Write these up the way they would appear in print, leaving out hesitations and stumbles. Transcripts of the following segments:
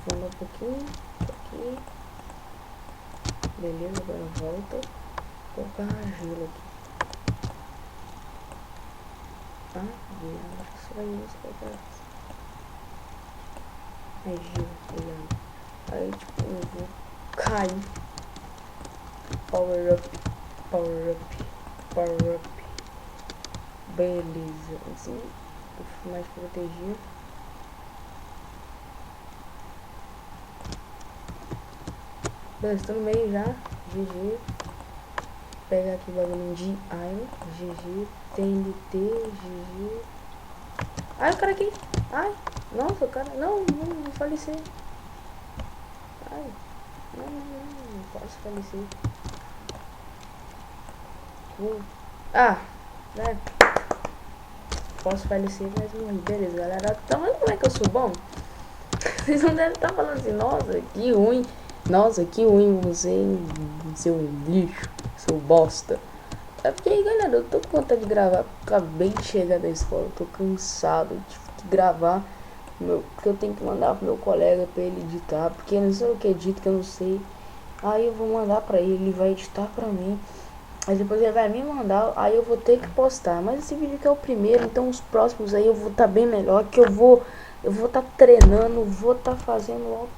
Vou um pouquinho. Aqui. Beleza, agora volta. Vou colocar gelo aqui. Ah, acho que só isso colocar. É gelo, ligado? Aí tipo, eu vou cair. Power up. Power up. Power up. Beleza. Assim, eu fico mais protegido. Beleza, tô no meio já. GG. Pegar aqui o bagulho de Iron. GG. TNT. GG. Ai, o cara aqui. Ai. Nossa, o cara. Não, não falecer. Ai. Não posso falecer. Ah, né? Posso falecer, mas morri. Beleza, galera. Tá vendo como é que eu sou bom? Vocês não devem estar falando assim, nossa, que ruim. Nossa, que ruim você, seu lixo, seu bosta. É porque aí, galera, eu tô com vontade de gravar. Acabei de chegar da escola, tô cansado. Tive que gravar. Porque eu tenho que mandar pro meu colega pra ele editar. Porque eu não sei o que edita, que eu não sei. Aí eu vou mandar pra ele, ele vai editar pra mim. Aí depois ele vai me mandar, aí eu vou ter que postar. Mas esse vídeo aqui é o primeiro, então os próximos aí eu vou estar bem melhor. Que eu vou estar treinando, vou estar fazendo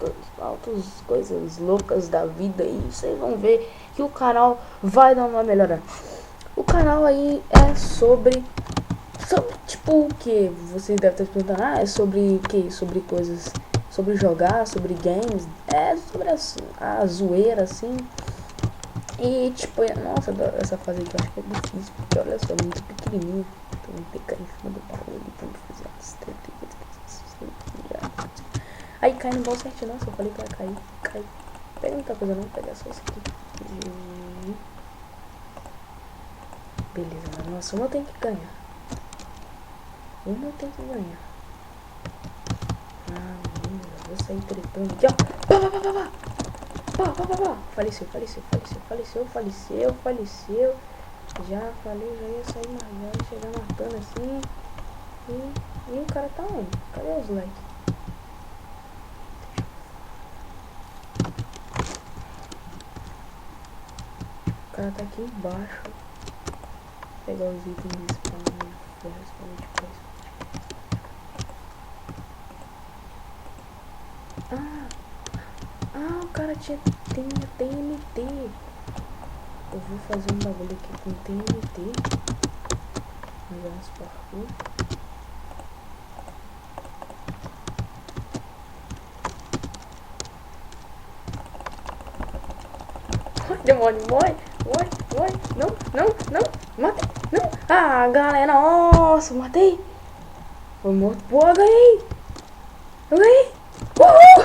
altas coisas loucas da vida. E vocês vão ver que o canal vai dar uma melhora. O canal aí é sobre tipo o que? Vocês devem estar se perguntando, é sobre o que? Sobre coisas, sobre jogar, sobre games. É sobre a zoeira assim. E tipo, nossa, essa fase aqui eu acho que é difícil, porque olha só, é muito pequenininho. Então vou picar em cima do bagulho pra me fazer as aí cai no bom certinho, nossa, eu falei que ia cair. Cai. Pega muita coisa não, pega só isso aqui. Beleza, nossa, uma tem que ganhar. Uma tem que ganhar. Ah, eu vou sair tretando aqui, ó. Faleceu. Já falei, já ia sair margando, chegar matando assim. E o cara tá onde? Cadê os likes? O cara tá aqui embaixo. Vou pegar os itens de spawn de ferro, o cara tem TNT. Eu vou fazer um bagulho aqui com TNT. Vamos parkour. Demônio, morre. Não, matei, não. Ah, galera, nossa, matei. Foi morto, pô, eu ganhei.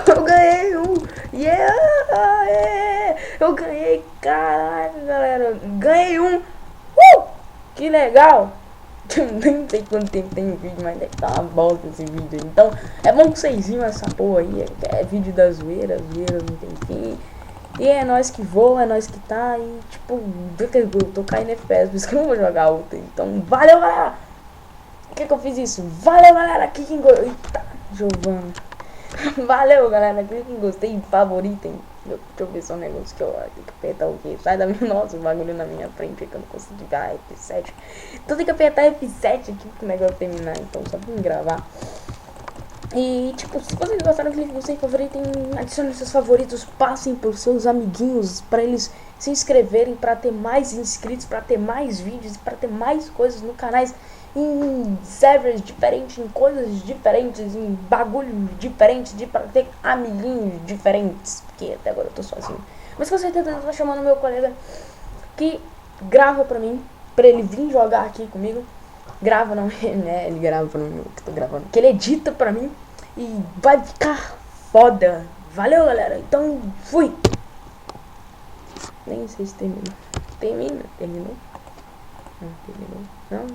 Eu ganhei um. Yeah, eu ganhei, caralho, galera. Ganhei um. Que legal. Eu nem sei quanto tempo tem o vídeo, mas deve estar uma bosta esse vídeo. Então, é bom que vocês viram essa porra aí. É vídeo da zoeira não tem fim. E é nós que voa, é nós que tá. E tipo, eu tô caindo FPS, por isso que eu não vou jogar outra. Então, valeu, galera. Por que eu fiz isso? Valeu, galera. Clique em gostei. Eita, Giovana. Valeu, galera. Clique em gostei, favoritem. Deixa eu ver só um negócio que eu tenho que apertar o quê? Sai da minha. Nossa, o bagulho na minha frente que eu não consigo ligar F7. Então tem que apertar F7 aqui pro negócio terminar. Então, só pra me gravar. E, tipo, se vocês gostaram, clique em gostei, favoritem, adicione seus favoritos, passem por seus amiguinhos para eles se inscreverem, para ter mais inscritos, para ter mais vídeos, para ter mais coisas no canais, em servers diferentes, em coisas diferentes, em bagulhos diferentes, para ter amiguinhos diferentes, porque até agora eu tô sozinho. Mas com certeza eu tô chamando meu colega que grava pra mim, pra ele vir jogar aqui comigo. Grava não, né? Ele grava pra mim, que tô gravando. Que ele edita pra mim e vai ficar foda. Valeu, galera. Então, fui. Nem sei se terminou. Terminou? Não, terminou. Não.